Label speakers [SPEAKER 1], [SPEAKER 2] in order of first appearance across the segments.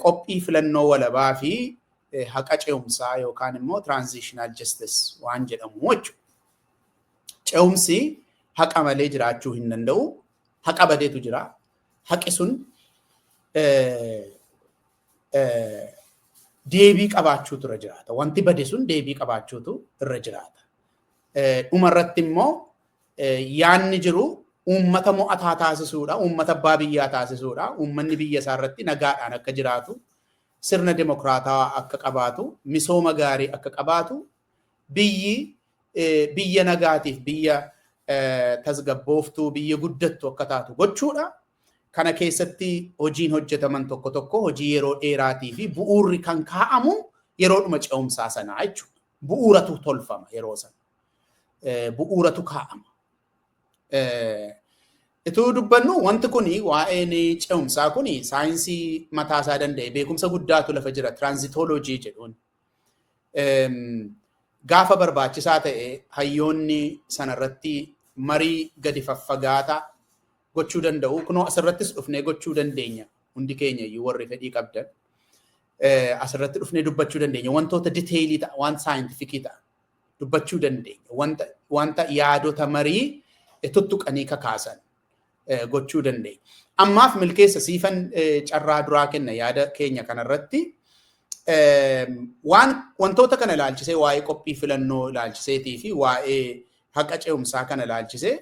[SPEAKER 1] qophii filannoo walabaa fi haqa ce'umsaa yookaan immoo transitional justice waan jedhamu jechuudha. Ce'umsi haqa malee jiraachuu hin danda'u. Haqa badeetu jira. Haqi sun deebii qabaachuutu irra jiraata. Wanti bade sun deebii qabaachuutu irra jiraata. Dhumarratti immoo yaanni jiru uummata mo'ataa taasisuudha. Uummata abbaa biyyaa taasisuudha. Uummanni biyya isaa irratti nagaadhaan akka jiraatu, sirna demokraataa akka qabaatu, misooma gaarii akka qabaatu, biyya nagaatiif biyya tasgabbooftuu, biyya guddattu akka taatu gochuudha. Kana keessatti hojiin hojjetaman tokko tokko hojii yeroo dheeraatii fi bu'uurri kan kaa'amu yeroodhuma ce'umsaa sanaa jechuudha. Bu'uuratu tolfama yeroo sana. Bu'uuratu kaa'ama. Ituu dubbannu wanti kuni waa'een ce'umsaa kuni saayinsii mataasaa danda'e beekumsa guddaatu lafa jira tiraanzitooloojii jedhuun. Gaafa barbaachisaa ta'e hayyoonni sanarratti marii gadi faffagaataa gochuu danda'u. Kunoo asirrattis dhufnee gochuu dandeenya. Hundi keenya iyyuu warri fedhii qabdan asirratti dhufnee dubbachuu dandeenya. Wantoota diteelii ta'a, waan saayintifikii ta'a dubbachuu dandeenya. Wanta yaadota marii tuttuqanii kakaasan gochuu dandeenya. Ammaaf milkeessa siifan carraa duraa kenna yaada keenya kanarratti wantoota kana ilaalchisee waa'ee qophii filannoo ilaalchiseetii fi waa'ee haqa ce'umsaa kana ilaalchisee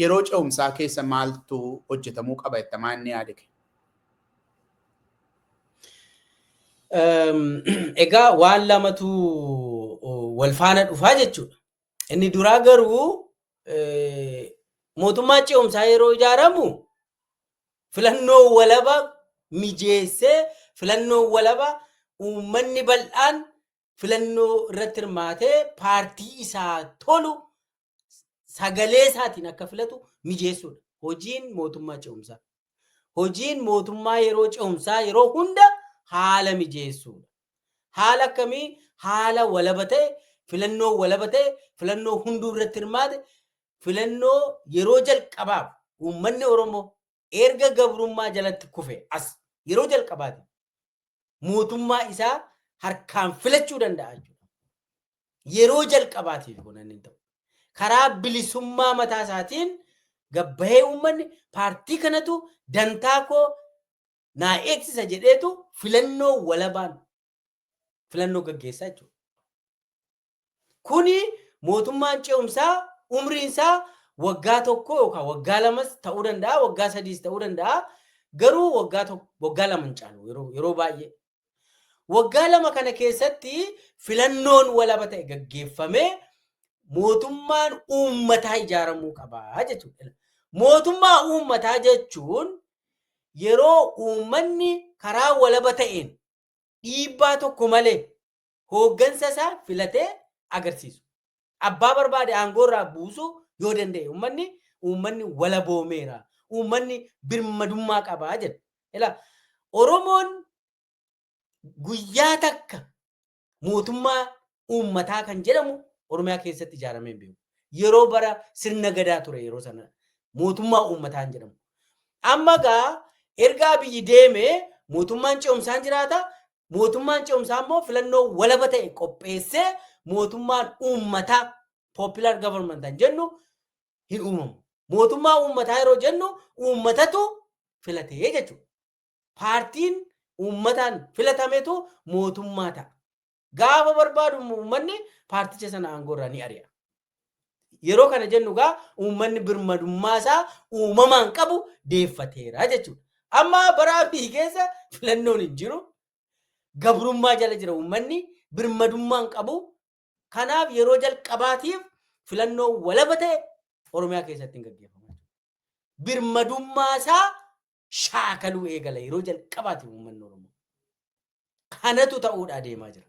[SPEAKER 1] yeroo ce'umsaa keessa maaltu hojjetamuu qaba jettamaa inni yaade?
[SPEAKER 2] Egaa waan lamatu wal faana dhufaa jechuudha. Inni duraa garuu mootummaa ce'umsaa yeroo ijaaramu filannoo walaba mijeessee filannoo walaba uummanni bal'aan filannoo irratti hirmaatee paartii isaa tolu sagalee isaatiin akka filatu mijeessuudha. Hojiin mootummaa ce'umsaa. Hojiin mootummaa yeroo ce'umsaa yeroo hunda haala mijeessuudha. Haala akkamii? Haala walaba ta'e, filannoo walaba ta'e, filannoo hunduu irratti hirmaate, filannoo yeroo jalqabaaf uummanni Oromoo erga gabrummaa jalatti kufe as yeroo jalqabaati mootummaa isaa harkaan filachuu danda'a jechuudha. Yeroo jalqabaatiif kun inni ta'u. Karaa bilisummaa mataa isaatiin gabbahee uummanni paartii kanatu dantaa koo naa eegsisa jedheetu filannoo walabaan filannoo gaggeessaa jechuudha. Kuni mootummaan ce'umsaa umriin isaa waggaa tokko yookaan waggaa lamas ta'uu danda'a, waggaa sadiis ta'uu danda'a. Garuu waggaa lama hin caalu yeroo baay'ee. Waggaa lama kana keessatti filannoon walaba ta'e gaggeeffamee mootummaan uummataa ijaaramuu qaba jechuudha. Mootummaa uummataa jechuun yeroo uummanni karaa walaba ta'een dhiibbaa tokko malee hooggansa isaa filatee agarsiisu. Abbaa barbaade aangoo irraa buusuu yoo danda'e uummanni walaboomeera. Uummanni birmadummaa qabaa jedha. Oromoon guyyaa takka mootummaa uummataa kan jedhamu Oromiyaa keessatti ijaaramee beeku. Yeroo bara sirna gadaa ture yeroo sana mootummaa uummataan jedhamu. Amma gaa ergaa biyyi deemee mootummaan ce'umsaan jiraata. Mootummaan ce'umsaa immoo filannoo walaba ta'e qopheessee mootummaan uummataa popular government jennu hin uumamu. Mootummaa uummataa yeroo jennu uummatatu filatee jechuudha. Paartiin uummataan filatametu mootummaa ta'a. Gaafa barbaadu uummanni paarticha sana aangoo irraa ni ari'a. Yeroo kana jennu gaa uummanni birmadummaa isaa uumamaan qabu deeffateera jechuudha. Amma bara Abiy keessa filannoon hin jiru. Gabrummaa jala jira uummanni birmadummaan qabu. Kanaaf yeroo jalqabaatiif filannoo walaba ta'e Oromiyaa keessatti hin gaggeeffamu. Birmadummaa isaa shaakaluu eegala yeroo jalqabaatiif uummanni Oromoo. Kanatu ta'uudhaa deemaa jira.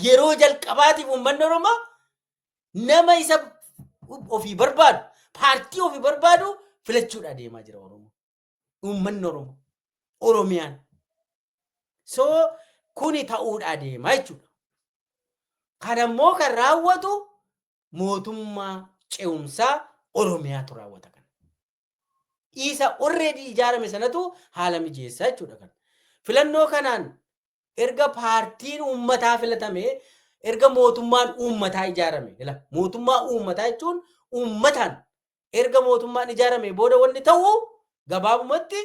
[SPEAKER 2] Yeroo jalqabaatiif uummanni Oromoo nama isa ofii barbaadu, paartii ofii barbaadu filachuudhaa deemaa jira Oromoo. Uummanni Oromoo. Oromiyaan. So kuni ta'uudhaa deemaa jechuudha. Kanammoo kan raawwatu mootummaa ce'umsaa Oromiyaatu raawwata kana. Isa already ijaarame sanatu haala mijeessaa jechuudha kana. Filannoo kanaan erga paartiin uummataa filatame, erga mootummaan uummataa ijaarame. Mootummaa uummataa jechuun uummataan erga mootummaan ijaarame booda wanni ta'u gabaabumatti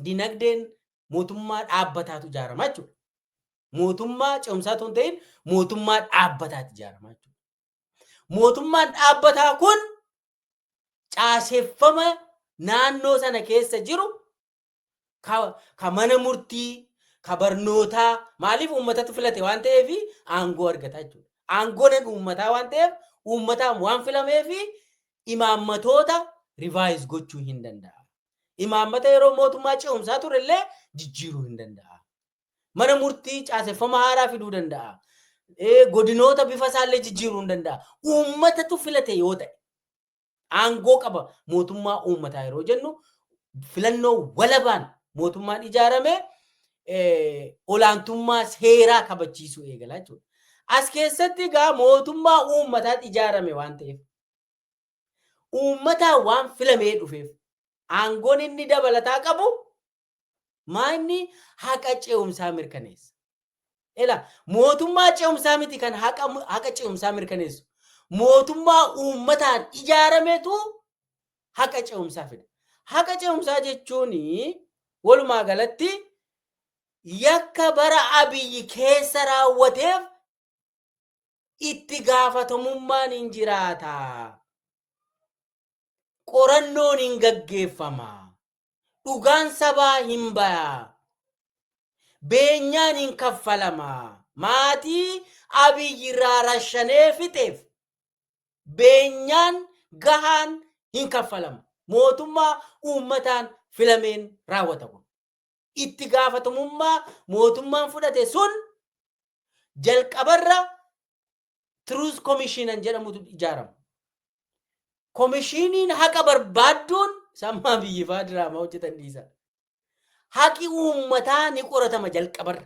[SPEAKER 2] dinagdeen mootummaa dhaabbataatu ijaarama jechuudha. Mootummaa ce'umsaatu hin ta'in mootummaa dhaabbataatu ijaarama jechuudha. Mootummaan dhaabbataa kun caaseffama naannoo sana keessa jiru ka mana murtii, ka barnootaa, maaliif uummatatu filate waan ta'eef aangoo argata jechuudha. Aangoon uummataa waan ta'eef uummataan waan filameef imaammatoota rivaayiz gochuu hin danda'a. Imaammata yeroo mootummaa ce'umsaa ture illee jijjiiruu hin danda'a. Mana murtii caaseffama haaraa fiduu danda'a. Godinoota bifa isaallee jijjiiruu hin danda'a. Uummatatu filate yoo ta'e aangoo qaba mootummaa uummataa yeroo jennu filannoo walabaan mootummaan ijaarame olaantummaa seeraa kabachiisuu eegala jechuudha. As keessatti egaa mootummaa uummataatti ijaarame waan ta'eef uummataa waan filamee dhufeef aangoon inni dabalataa qabu maanni haqa ce'umsaa mirkaneessa. Mootummaa ce'umsaa miti kan haqa ce'umsaa mirkaneessu. Mootummaa uummataan ijaarametu haqa ce'umsaa fida. Haqa ce'umsaa jechuun walumaa galatti yakka bara Abiyyi keessa raawwateef itti gaafatamummaan hin jiraata. Qorannoon hin gaggeeffama. Dhugaan sabaa hin baya. Beenyaan hin kaffalama. Maatii Abiyyi irraa rashanee fixeef beenyaan gahaan hin kaffalama. Mootummaa uummataan filameen raawwata kun. Itti gaafatamummaa mootummaan fudhate sun jalqabarra Truth Commission jedhamutu ijaarama. Komishiniin haqa barbaadduun sammaa biyyifaa diraamaa hojjetan dhiisa. Haqi uummataa ni qoratama jalqabarra.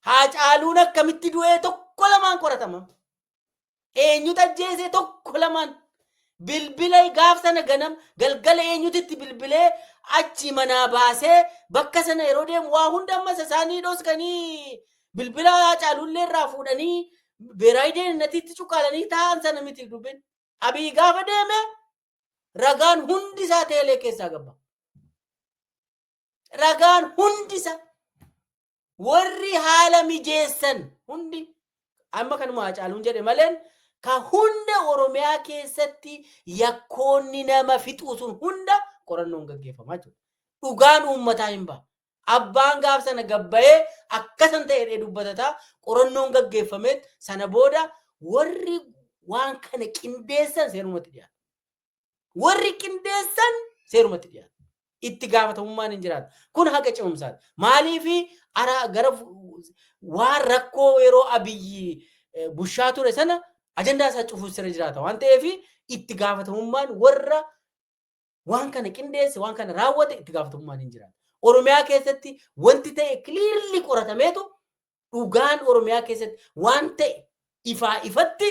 [SPEAKER 2] Haacaaluun akkamitti du'ee tokko lamaan qoratama. Eenyutu ajjeese tokko lamaan. Bilbila gaaf sana ganam galgala eenyutitti bilbilee achi manaa baasee bakka sana yeroo deemu waa hunda ammas isaanii dhoskanii bilbila Haacaaluullee irraa fuudhanii beeraayideen natiitti cuqqaalanii taa'an sana miti dubbiin. Abiyyi gaafa deeme ragaan hundi isaa teelee keessaa gabba. Ragaan hundi isaa warri haala mijeessan hundi amma kanuma Haacaaluun jedhe maleen ka hunda Oromiyaa keessatti yakkoonni nama fixuu sun hunda qorannoon gaggeeffamaa jiru. Dhugaan uummataa hin ba'a. Abbaan gaaf sana gabbayee akkasan ta'ee dubbatataa qorannoon gaggeeffameet sana booda warri waan kana qindeessan seerumatti dhiyaata. Warri qindeessan seerumatti dhiyaata. Itti gaafatamummaan hin jiraatu. Kun haqa ce'umsaati. Maaliifi gara waan rakkoo yeroo Abiyyi bushaa ture sana ajandaa isaa cufuuf sirra jiraata waan ta'eef itti gaafatamummaan warra waan kana qindeesse waan kana raawwate itti gaafatamummaan hin jiraatu. Oromiyaa keessatti wanti ta'e clearly qoratameetu dhugaan Oromiyaa keessatti waan ta'e ifatti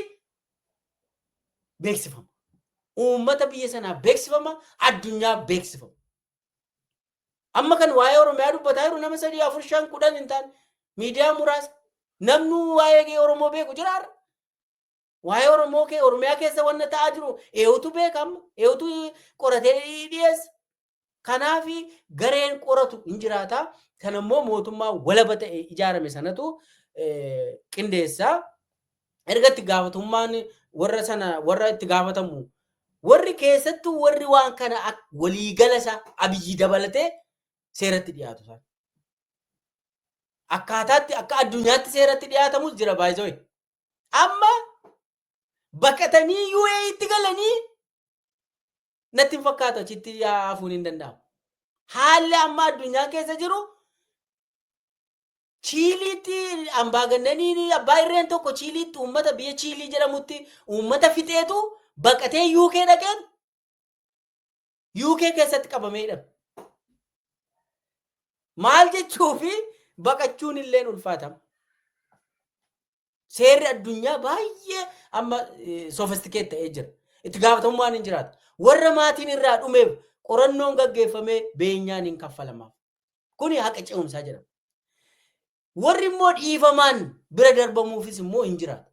[SPEAKER 2] beeksifama. Uummata biyya sanaa beeksifama, addunyaa beeksifama. Amma kan waa'ee Oromiyaa dubbataa jiru nama 3, 4, 5, 10 hin taane miidiyaa muraasa namni waa'ee Oromoo beeku jiraarra. Waa'ee Oromoo Oromiyaa keessa wanna ta'aa jiru eewutu beekama, eewutu qoratee dhiyeessa. Kanaaf gareen qoratu hin jiraata. Kan immoo mootummaa walaba ta'e ijaarame sanatu qindeessa. Erga itti gaafatamummaan warra itti gaafatamu warri keessattuu warri waan kana waliigala isaa Abiyyi dabalatee seeratti dhiyaatu isaa. Akkaataatti akka addunyaatti seeratti dhiyaatamus jira baay'ee. Amma baqatanii UAE itti galanii natti hin fakkaatu achitti hafuun hin danda'amu. Haalli amma addunyaa keessa jiru Chiiliitti ambaagannanii abbaa irreen tokko Chiiliitti uummata biyya Chiilii jedhamutti uummata fixeetu baqatee UK dhaqeen UK keessatti qabameedha. Maal jechuufi baqachuun illee ulfaatama. Seerri addunyaa baay'ee amma sophisticated ta'ee jira. Itti gaafatamummaan hin jiraatu. Warra maatiin irraa dhumeef qorannoon gaggeeffamee beenyaan hin kaffalamaaf. Kuni haqa ce'umsaa jedhama. Warri immoo dhiifamaan bira darbamuufis immoo hin jiraatu.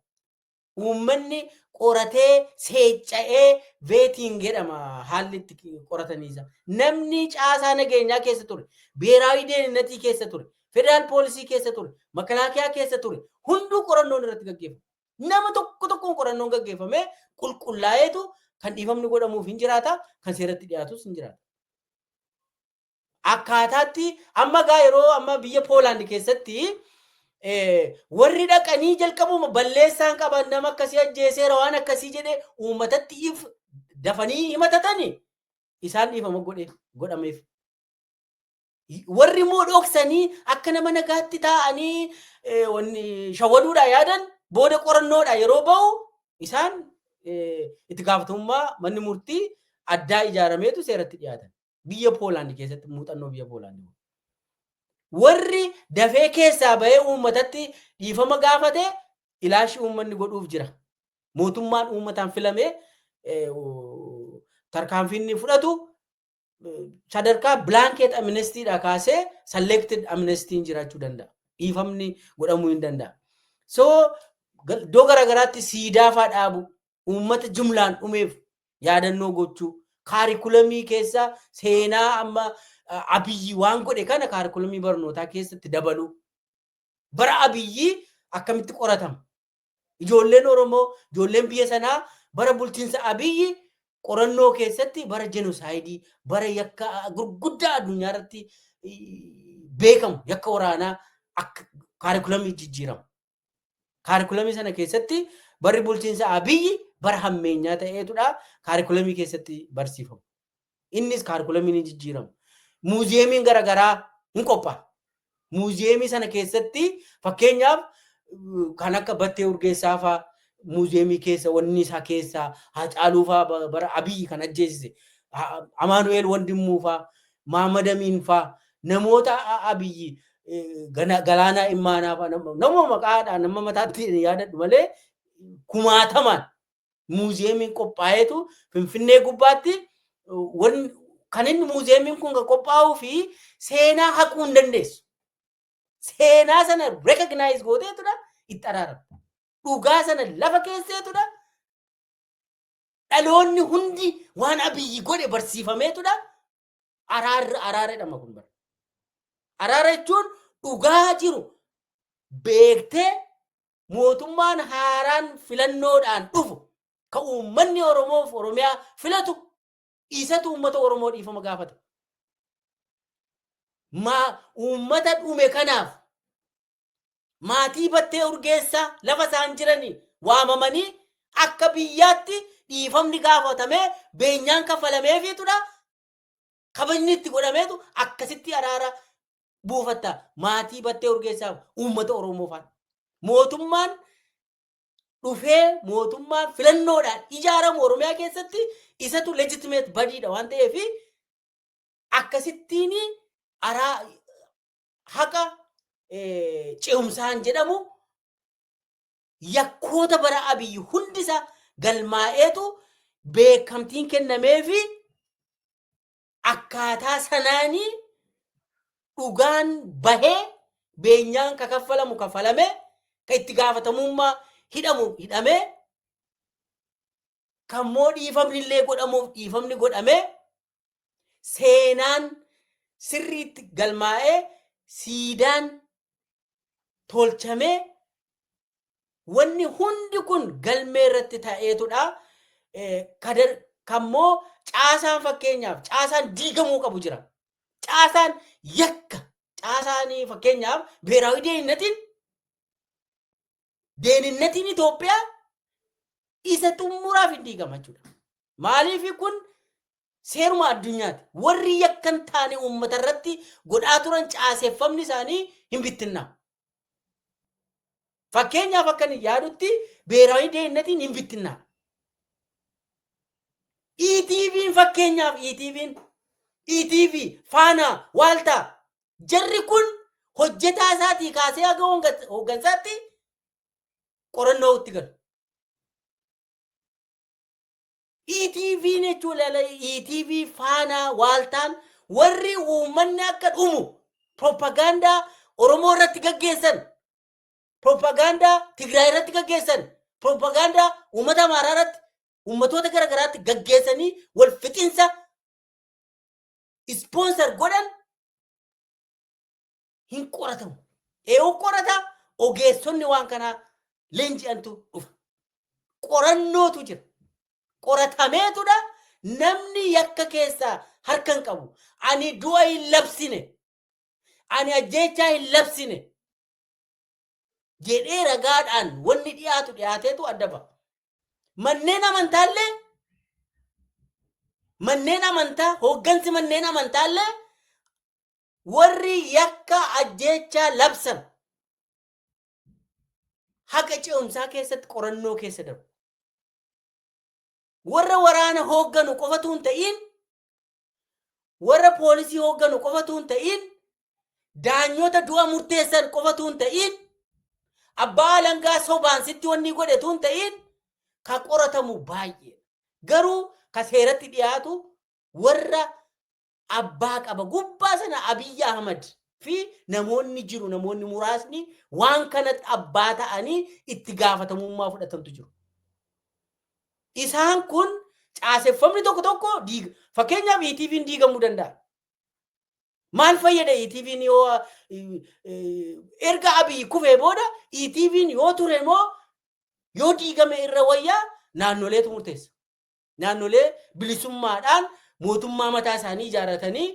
[SPEAKER 2] Uummanni qoratee seecca'ee veetiin jedhama haalli itti qorataniisa. Namni caasaa nageenyaa keessa ture, beeraawi deeninnatii keessa ture, federaal poolisii keessa ture, makalaakiyaa keessa ture, hunduu qorannoon irratti gaggeeffama. Nama tokko tokkoon qorannoon gaggeeffamee qulqullaa'eetu kan dhiifamni godhamuuf hin jiraata, kan seeratti dhiyaatus hin jiraata. Akkaataatti amma gaa yeroo amma biyya Poolaand keessatti warri dhaqanii jalqabuma balleessaan qaban nama akkasii ajjeeseera waan akkasii jedhee uummatatti dafanii himatatanii isaan dhiifama godhameef. Warri immoo dhoksanii akka nama nagaatti taa'anii shawwaduudhaa yaadan booda qorannoodha yeroo ba'u isaan itti gaafatamummaa manni murtii addaa ijaarameetu seeratti dhiyaatan. Biyya Poolaand keessatti muuxannoo biyya Poolaand. Warri dafee keessaa bahee uummatatti dhiifama gaafate ilaalchi uummanni godhuuf jira. Mootummaan uummataan filamee tarkaanfiin fudhatu sadarkaa blanket amnestiidha kaasee selected amnestiin jiraachuu danda'a. Dhiifamni godhamuu hin danda'a. So iddoo garaagaraatti siidaa fa'aa dhaabu uummata jumlaan dhumeef yaadannoo gochuu kaarikulamii keessa seenaa amma Abiyyi waan godhe kana kaarikulamii barnootaa keessatti dabalu. Bara Abiyyi akkamitti qoratama? Ijoolleen Oromoo, ijoolleen biyya sanaa bara bulchiinsa Abiyyi qorannoo keessatti bara jenosaayidii, bara yakka gurguddaa addunyaa irratti beekamu, yakka waraanaa akka kaarikulamii jijjiiramu. Kaarikulamii sana keessatti barri bulchiinsa Abiyyi bara hammeenyaa ta'eetudha kaarikulamii keessatti barsiifamu. Innis kaarikulamii ni jijjiiramu. Muuziyeemiin garaagaraa hin qophaa'a. Muuziyeemii sana keessatti fakkeenyaaf kan akka Battee Urgeessaa fa'aa muuziyeemii keessa wanni isaa keessaa Haacaaluu fa'aa bara Abiyyi kan ajjeesise Amaanu'eel Wandimmuu fa'aa Maamad Amiin fa'aa namoota Abiyyi Galaanaa Immaanaa fa'aa nama maqaadhaan nama mataatti yaadadhu malee kumaatamaan muuziyeemiin qophaa'eetu Finfinnee gubbaatti kan inni muuziyeemiin kun qophaa'uu fi seenaa haquu hin dandeessu. Seenaa sana recognize gooteetudha itti araarama. Dhugaa sana lafa keesseetudha. Dhaloonni hundi waan Abiyyi godhe barsiifameetudha. Araara jedhama kun bara. Araara jechuun dhugaa jiru beektee mootummaan haaraan filannoodhaan dhufu kan uummanni Oromoo fi Oromiyaa filatu isatu uummata Oromoo dhiifama gaafata. Uummata dhume kanaaf maatii Battee Urgeessaa lafa isaan jiranii waamamanii akka biyyaatti dhiifamni gaafatamee beenyaan kafalameefitudha. Kabajni itti godhameetu akkasitti araara buufatta maatii Battee Urgeessaaf uummata Oromoo faana. Mootummaan dhufee mootummaan filannoodhaan ijaaramu Oromiyaa keessatti isatu legitimate badiidha waan ta'eef akkasittiin haqa ce'umsaan jedhamu yakkoota bara Abiyyi hundisa galmaa'eetu beekamtiin kennameefi akkaataa sanaanii dhugaan bahee beenyaan kaffalamu kaffalame kan itti gaafatamummaa hidhamee kan moo dhiifamni illee godhamuuf dhiifamni godhamee seenaan sirriitti galmaa'ee siidaan tolchamee wanni hundi kun galmee irratti ta'eetudha. Kan moo caasaan fakkeenyaaf caasaan diigamuu qabu jira. Caasaan yakka caasaanii fakkeenyaaf beeraawi deeninnatiin Itoophiyaa isa xumuraaf hin diigama jechuudha. Maaliif kun seeruma addunyaati. Warri yakkan taane uummata irratti godhaa turan caaseeffamni isaanii hin bittinnaa. Fakkeenyaaf akkan yaadutti beeraawi deeninnatiin hin bittinnaa. ETV'n fakkeenyaaf ETV Faanaa Waaltaa jarri kun hojjetaa isaatii kaasee haga hooggansaatti qorannoo itti galu. ETV'n jechuun ETV Faanaa Waaltaan warri uummanni akka dhumu Propaganda Oromoo irratti gaggeessan. Propaganda Tigraay irratti gaggeessan. Propaganda uummata Amaaraa irratti uummatoota garagaraatti gaggeessanii wal fixinsa sponsor godhan hin qoratamu. Eewu qorata ogeessonni waan kanaa leenji'antu dhufa. Qorannootu jira. Qoratameetudha namni yakka keessaa harka hin qabu. Ani du'a hin labsine. Ani ajjeechaa hin labsine. Jedhee ragaadhaan wanni dhiyaateetu adda ba'a. Manneen amantaa hooggansi manneen amantaallee warri yakka ajjeechaa labsan haqa ce'umsaa keessatti qorannoo keessa darbu. Warra waraana hoogganu qofatu hin ta'in, warra poolisii hoogganu qofatu hin ta'in, daanyota du'a murteessan qofatu hin ta'in, abbaa alangaa sobaan sitti wanni godhetu hin ta'in, ka qoratamu baay'ee. Garuu ka seeratti dhiyaatu warra abbaa qaba gubbaa sana Abiyyi Ahmad fi namoonni jiru, namoonni muraasni waan kanatti abbaa ta'anii itti gaafatamummaa fudhatantu jiru. Isaan kun caaseffamni tokko fakkeenyaaf ETV'n diigamuu danda'a. Maal fayyada ETV'n yoo erga Abiyyi kufee booda ETV'n yoo ture moo yoo diigame irra wayyaa naannoleetu murteessa. Naannolee bilisummaadhaan mootummaa mataa isaanii ijaaratanii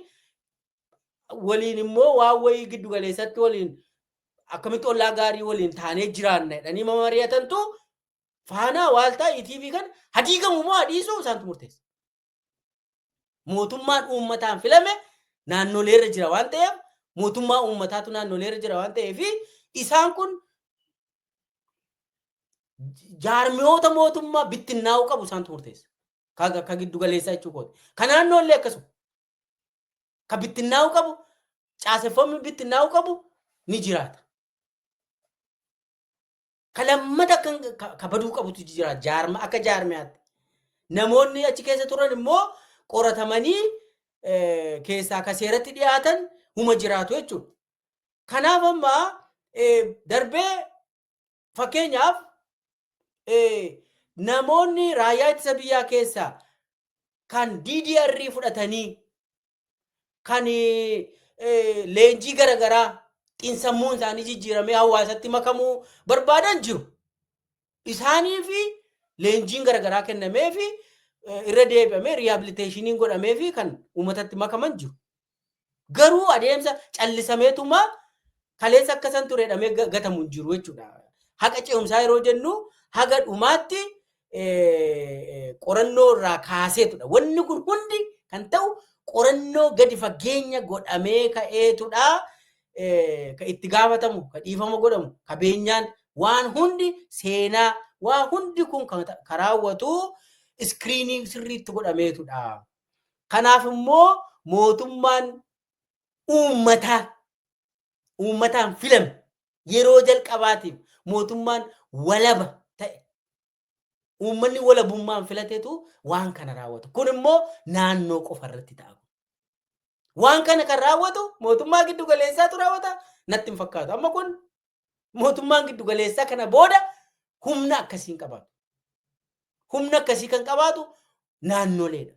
[SPEAKER 2] waliin immoo waan wayii giddu galeessatti waliin akkamitti ollaa gaarii waliin taanee jiraanna jedhanii mari'atantu faanaa waaltaa ETV kan hadiigamu moo hadiisuu isaantu murteessa. Mootummaan uummataan filame naannoleerra jira waan ta'eef mootummaa uummataatu naannoleerra jira waan ta'eef isaan kun jaarmiyoota mootummaa bittinnaa'uu qabu isaantu murteessa. Ka giddu galeessaa jechuudha. Ka naannoollee akkasuma. Ka bittinnaa'uu qabu, caaseffamni bittinnaa'uu qabu ni jiraata. Ka lammata ka baduu qabutu jira akka jaarmiyaatti. Namoonni achi keessa turan immoo qoratamanii keessaa ka seeratti dhiyaatan huma jiraatu jechuudha. Kanaaf amma darbee fakkeenyaaf namoonni raayyaa ittisa biyyaa keessaa kan DDR fudhatanii kan leenjii garagaraa xiinsammuun isaanii jijjiiramee hawaasatti makamuu barbaadan jiru. Isaanii fi leenjiin garagaraa kennamee fi irra deebi'amee riihabiliteeshiniin godhamee fi kan uummatatti makaman jiru. Garuu adeemsa callisameetuma kaleessa akkasan turedhamee gatamu hin jiru jechuudha. Haqa ce'umsaa yeroo jennu haga dhumaatti qorannoo irraa kaaseetudha. Wanni kun hundi kan ta'u qorannoo gadi fageenya godhamee ka'eetudha. Ka itti gaafatamu, ka dhiifama godhamu, ka beenyaan waan hundi seenaa, waan hundi kun ka raawwatu iskiriinii sirriitti godhameetudha. Kanaaf immoo mootummaan uummataan filame yeroo jalqabaatiif mootummaan walaba ta'e uummanni walabummaan filateetu waan kana raawwatu. Kun immoo naannoo qofa irratti ta'a. Waan kana kan raawwatu mootummaa giddu galeessaatu raawwata natti hin fakkaatu. Amma kun mootummaan giddu galeessaa kana booda humna akkasii hin qabaatu. Humna akkasii kan qabaatu naannoleedha.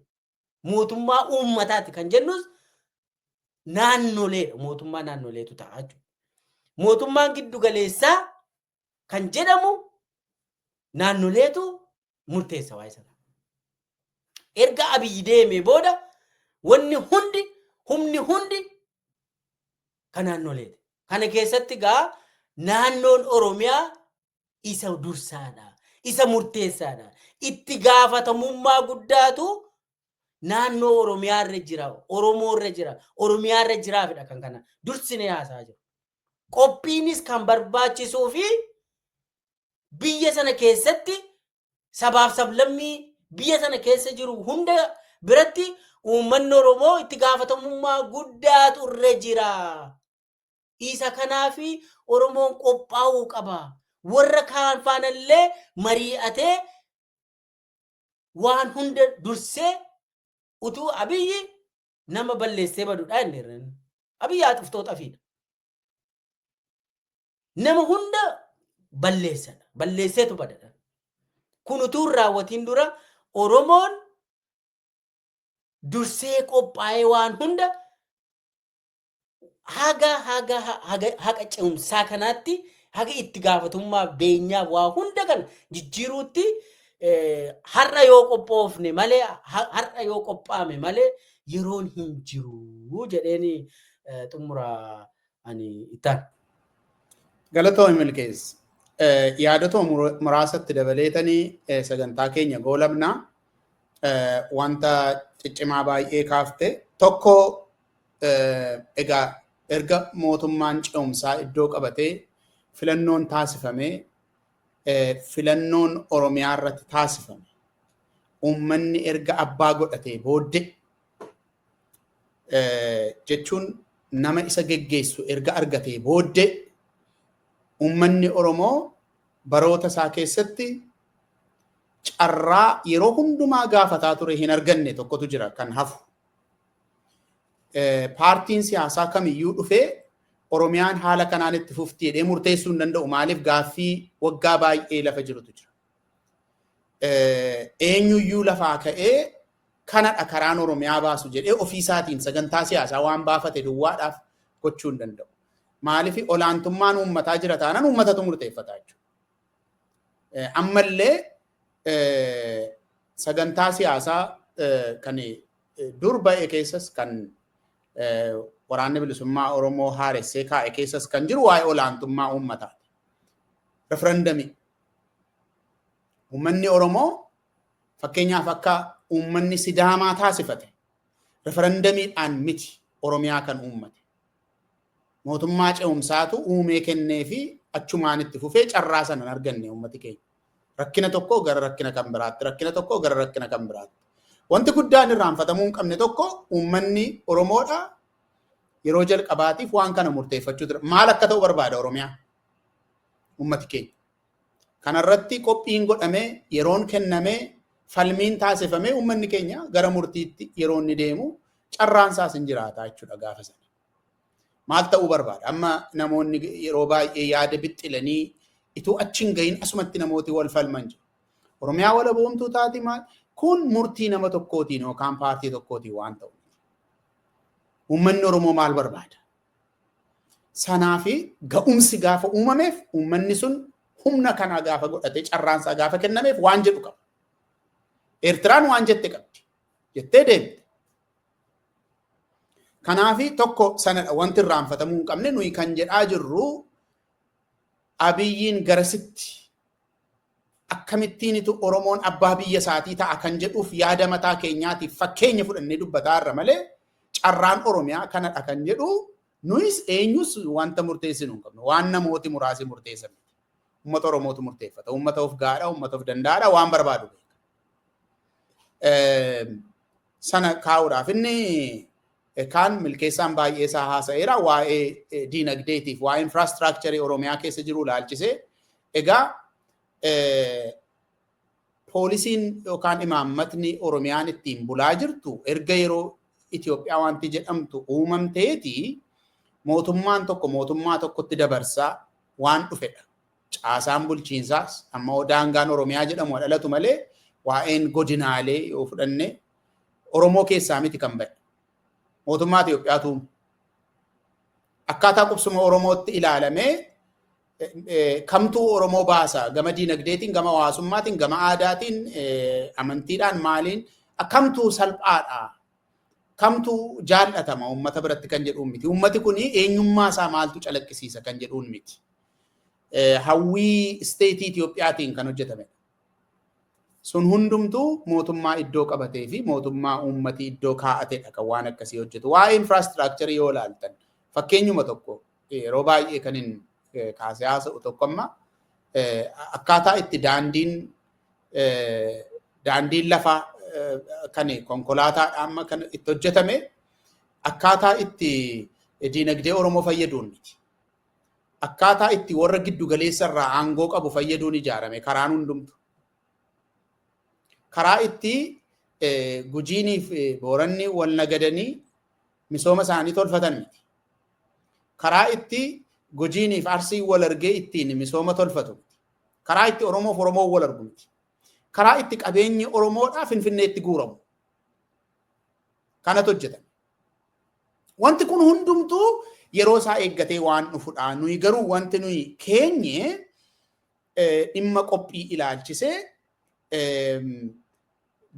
[SPEAKER 2] Mootummaa uummataati kan jennus naannoleedha. Mootummaa naannoleetu ta'a jechuudha. Mootummaan giddu galeessaa kan jedhamu naannoleetu murteessa waa'ee sana. Erga Abiyyi deemee booda wanni humni hundi kan naannoleeti. Kana keessatti gaa naannoon Oromiyaa isa dursaadha. Isa murteessaadha. Itti gaafatamummaa guddaatu naannoo Oromiyaa irra jira. Oromoo irra jira. Oromiyaa irra jiraafidha kan kana dursinee haasaa jiru. Qophiinis kan barbaachisuu fi biyya sana keessatti sabaaf sablammii biyya sana keessa jiru hunda biratti uummanni Oromoo itti gaafatamummaa guddaatu irra jira. Isa kanaafi Oromoon qophaa'uu qaba. Warra kaan faanallee mari'atee waan hunda dursee utuu Abiyyi nama balleessee badudha inni. Abiyyaa dhuftoota fiidha. Nama hunda balleessadha. Balleesseetu badadha. Kun utuu hin raawwatiin dura Oromoon dursee qophaa'ee waan hunda haga ce'umsaa kanaatti haga itti gaafatummaa beenyaa waa hunda kan jijjiiruutti har'a yoo qophoofne malee har'a yoo qophaa'ame malee yeroon hin jiru jedheeni xumura ani ittaan.
[SPEAKER 1] Galatoomi milkeessa. Yaadatoo muraasatti dabaleetanii sagantaa keenya goolabnaa wanta ciccimaa baay'ee kaafte tokko egaa erga mootummaan ce'umsaa iddoo qabatee filannoon taasifamee filannoon Oromiyaa irratti taasifame uummanni erga abbaa godhatee booddee jechuun nama isa geggeessu erga argatee booddee uummanni Oromoo baroota isaa keessatti carraa yeroo hundumaa gaafataa ture hin arganne tokkotu jira kan hafu. Paartiin siyaasaa kamiyyuu dhufee Oromiyaan haala kanaan itti fufti jedhee murteessuu hin danda'u. Maaliif gaaffii waggaa baay'ee lafa jirutu jira. Eenyuyyuu lafaa ka'ee kanadha karaan Oromiyaa baasu jedhee ofiisaatiin sagantaa siyaasaa waan baafate duwwaadhaaf gochuu hin danda'u. Maaliif olaantummaan uummataa jira taanaan uummatatu murteeffataa jechuudha. Ammallee sagantaa siyaasaa kan dur ba'e keessas kan waraanni bilisummaa Oromoo haaressee kaa'e keessas kan jiru waa'ee olaantummaa uummataati. Referendamii. Uummanni Oromoo fakkeenyaaf akka uummanni Sidaamaa taasifate referendamiidhaan miti Oromiyaa kan uummate. Mootummaa ce'umsaatu uumee kennee fi achumaan itti fufee carraa sana hin arganne uummati keenya. Rakkina tokko gara rakkina kan biraatti, rakkina tokko gara rakkina kan biraatti. Wanti guddaan irraanfatamuu hin qabne tokko uummanni Oromoodha yeroo jalqabaatiif waan kana murteeffachuu ture. Maal akka ta'u barbaada Oromiyaa? Uummati keenya. Kanarratti qophiin godhamee yeroon kennamee falmiin taasifamee uummanni keenya gara murtiitti yeroo inni deemu carraan isaas hin jiraata jechuudha gaafa sana. Maal ta'uu barbaada? Amma namoonni yeroo baay'ee yaada bixxilanii ituu achi hin gahin asumatti namooti wal falman jiru. Oromiyaa walaboomtuu taati maal? Kun murtii nama tokkootiin yookaan paartii tokkootiin waan ta'u. Uummanni Oromoo maal barbaada? Sanaafi ga'umsi gaafa uumameef uummanni sun humna kanaa gaafa godhatee carraansaa gaafa kennameef waan jedhu qaba. Eertiraan waan jette qabdi. Jettee deemte. Kanaafi tokko sanadha wanti irraanfatamuu hin qabne nuyi kan jedhaa jirru Abiyyiin garasitti akkamittiinitu Oromoon abbaa biyya isaatii ta'a kan jedhuuf yaada mataa keenyaatiif fakkeenya fudhannee dubbataa irra malee carraan Oromiyaa kanadha kan jedhu nuyis eenyus wanta murteessinu hin qabnu. Waan namooti muraasi murteessan. Uummata Oromootu murteeffata. Uummata of gaadha, uummata of danda'aadha waan barbaadu. Sana kaa'uudhaaf inni kaan milkeessaan baay'ee isaa haasa'eera waa'ee diinagdeetiif waa'ee infraastiraakcharii Oromiyaa keessa jiru ilaalchisee egaa poolisiin yookaan imaammatni Oromiyaan ittiin bulaa jirtu erga yeroo Itoophiyaa wanti jedhamtu uumamteeti mootummaan tokko mootummaa tokkotti dabarsaa waan dhufedha. Caasaan bulchiinsaas amma daangaan Oromiyaa jedhamu dhalatu malee waa'een godinaalee yoo fudhanne Oromoo keessaa miti kan ba'e. Mootummaa Itoophiyaatu akkaataa qubsuma Oromootti ilaalamee kamtuu Oromoo baasa gama diinagdeetiin, gama hawaasummaatiin, gama aadaatiin, amantiidhaan maaliin kamtuu salphaadha. Kamtuu jaallatama uummata biratti kan jedhuun miti. Uummati kun eenyummaa isaa maaltu calaqqisiisa kan jedhuun miti. Hawwii isteetii Itoophiyaatiin kan hojjetame. Sun hundumtuu mootummaa iddoo qabatee fi mootummaa uummatii iddoo kaa'atedha kan waan akkasii hojjetu. Waa'ee infraastiraakcharii yoo ilaaltan fakkeenyuma tokko yeroo baay'ee kan hin kaasee haasa'u tokko amma akkaataa itti daandiin lafaa kan konkolaataadhaan amma kan itti hojjetame akkaataa itti diinagdee Oromoo fayyaduun miti. Akkaataa itti warra giddu galeessa irraa aangoo qabu fayyaduun ijaarame karaan hundumtu. Karaa itti Gujiinii fi Booranni wal nagadanii misooma isaanii tolfatan miti. karaa itti Gujiiniif Arsii wal argee ittiin misooma tolfatu. Karaa itti Oromoof Oromoo wal argu miti. Karaa itti qabeenyi Oromoodhaa Finfinneetti guuramu. Kanatu hojjetame. Wanti kun hundumtuu yeroo isaa eeggatee waan dhufudha. Nuyi garuu wanti nuyi keenye dhimma qophii ilaalchisee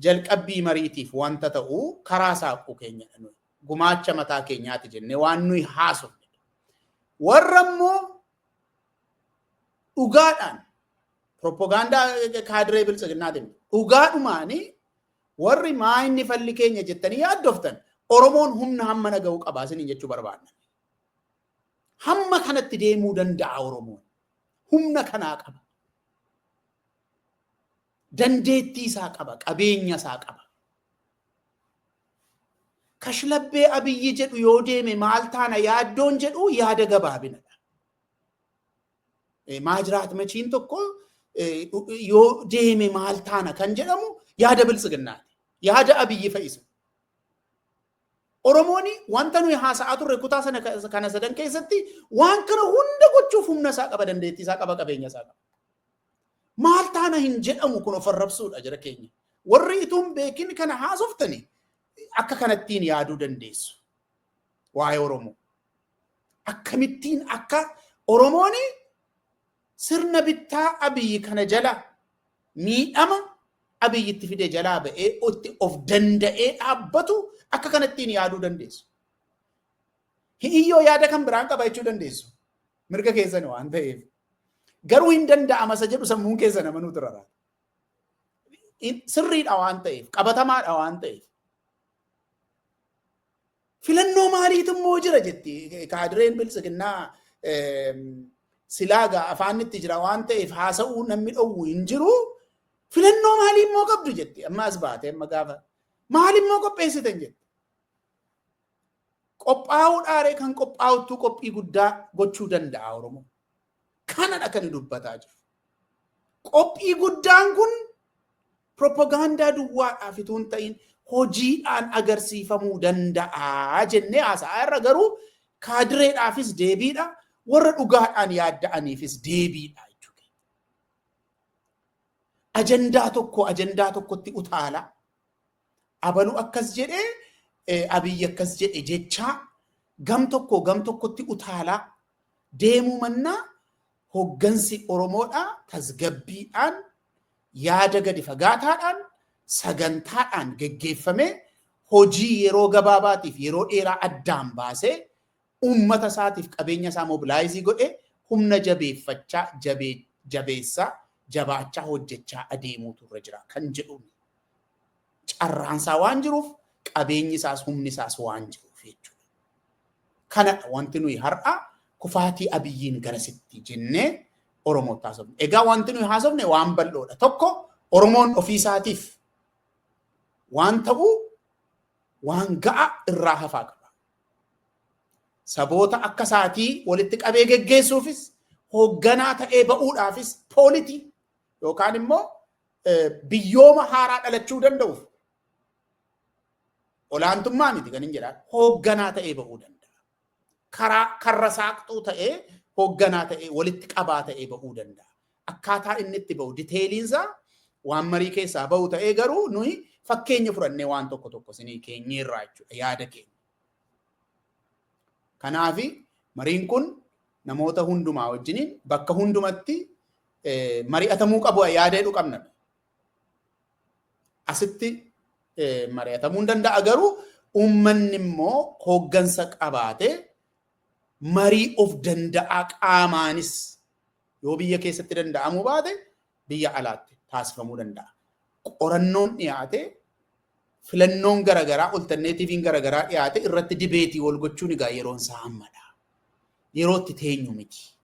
[SPEAKER 1] jalqabbii mariitiif wanta ta'u karaa saaquu keenyadha nuyi. Gumaacha mataa keenyaati jennee waan nuyi haasofne. Warra immoo dhugaadhaan propagaandaa kaadiree biltsiginnaatiin dhugaadhumaanii warri maa inni falli keenya jettanii yaaddoftan Oromoon humna hamma naga'uu qabaa isiniin jechuu barbaadna. Hamma kanatti deemuu danda'a Oromoon. Humna kanaa qaba. Dandeettii isaa qaba, qabeenya isaa qaba. Kashlabbee Abiyyi jedhu yoo deeme maal taana yaaddoon jedhu yaada gabaabinadha. Maajiraat machiin tokko yoo deeme maal taana kan jedhamu yaada biltsiginnaati. Yaada Abiyyi fa'isu. Oromooni wanta nuyi haasa'aa turre kutaa sana kana sadan keessatti waan kana hunda gochuuf humna isaa qaba, dandeettii isaa qaba, qabeenya isaa qaba. Maal taana hin jedhamu kun of arrabsuudha jira keenya. Warri ituun beekin kana haasoftani akka kanattiin yaaduu dandeessu. Waa'ee Oromoo. Akkamittiin akka Oromooni sirna bittaa Abiyyi kana jala miidhama Abiyyitti fide jalaa ba'ee of danda'ee dhaabbatu akka kanattiin yaaduu dandeessu. Hiyyoo yaada kan biraan qaba jechuu dandeessu. Mirga keessan waan ta'eef. Garuu hin danda'ama isa jedhu sammuun keessan amanuu turara. Sirriidha waan ta'eef, qabatamaadha waan ta'eef. Filannoo maaliitu immoo jira jetti kaadireen biltsiginnaa silaagaa afaanitti jira waan ta'eef haasa'uu namni dhowwu hin jiru. Filannoo maalii immoo qabdu jetti amma as baate amma gaafa maal immoo qopheessitan jetti. Qophaa'uudhaaree kan qophaa'uttuu qophii guddaa gochuu danda'a Oromoo. Kanadha kan dubbataa jiru. Qophii guddaan kun propagaandaa duwwaadhaaf itoo hin ta'in hojiidhaan agarsiifamuu danda'a jennee haasa'aa irra garuu kaadireedhaafis deebiidha, warra dhugaadhaan yaadda'aniifis deebiidha jechuudha. Ajandaa tokkotti utaala. Abalu akkas jedhee Abiyyi akkas jedhe jechaa gam tokkotti utaalaa deemuu mannaa hoggansi Oromoodhaa tasgabbiidhaan yaada gadi fagaataadhaan sagantaadhaan geggeeffamee hojii yeroo gabaabaatiif yeroo dheeraa addaan baasee uummata isaatiif qabeenya isaa mobilaayizii godhee humna jabeeffachaa jabeessaa jabaachaa hojjechaa adeemuutu irra jira kan jedhuun carraansaa waan jiruuf qabeenyi isaas humni isaas waan jiruuf jechuudha. Kanadha wanti nuyi har'a kufaatii Abiyyiin garasitti jennee Oromootti haasofne. Egaa wanti nuyi haasofne waan bal'oodha. Tokko Oromoon ofii isaatiif waan ta'u waan ga'a irraa hafaa qaba. Saboota akka isaatii walitti qabee geggeessuufis hoogganaa ta'ee ba'uudhaafis poolitii yookaan immoo biyyooma haaraa dhalachuu danda'uuf olaantummaa miti kan hin jedhaan hoogganaa ta'ee ba'uu danda'a. Karra saaqxuu ta'ee hoogganaa ta'ee walitti qabaa ta'ee ba'uu danda'a. Akkaataa inni itti ba'u diteeliinsaa waan marii keessaa ba'u ta'ee garuu nuyi fakkeenya fudhannee waan tokko isinii keenyeerraa jechuudha yaada keenya. Kanaafi mariin kun namoota hundumaa wajjiniin bakka hundumatti mari'atamuu qabu yaada jedhu qabna. Asitti mari'atamuu hin danda'a garuu uummanni immoo hooggansa qabaatee marii of danda'aa qaamaanis yoo biyya keessatti danda'amuu baate biyya alaatti taasifamuu danda'a. Qorannoon dhiyaate filannoon garagaraa olterneetiiviin garagaraa dhiyaate irratti dibeetii wal gochuun egaa yeroon isaa ammadha. Yeroo itti teenyu miti.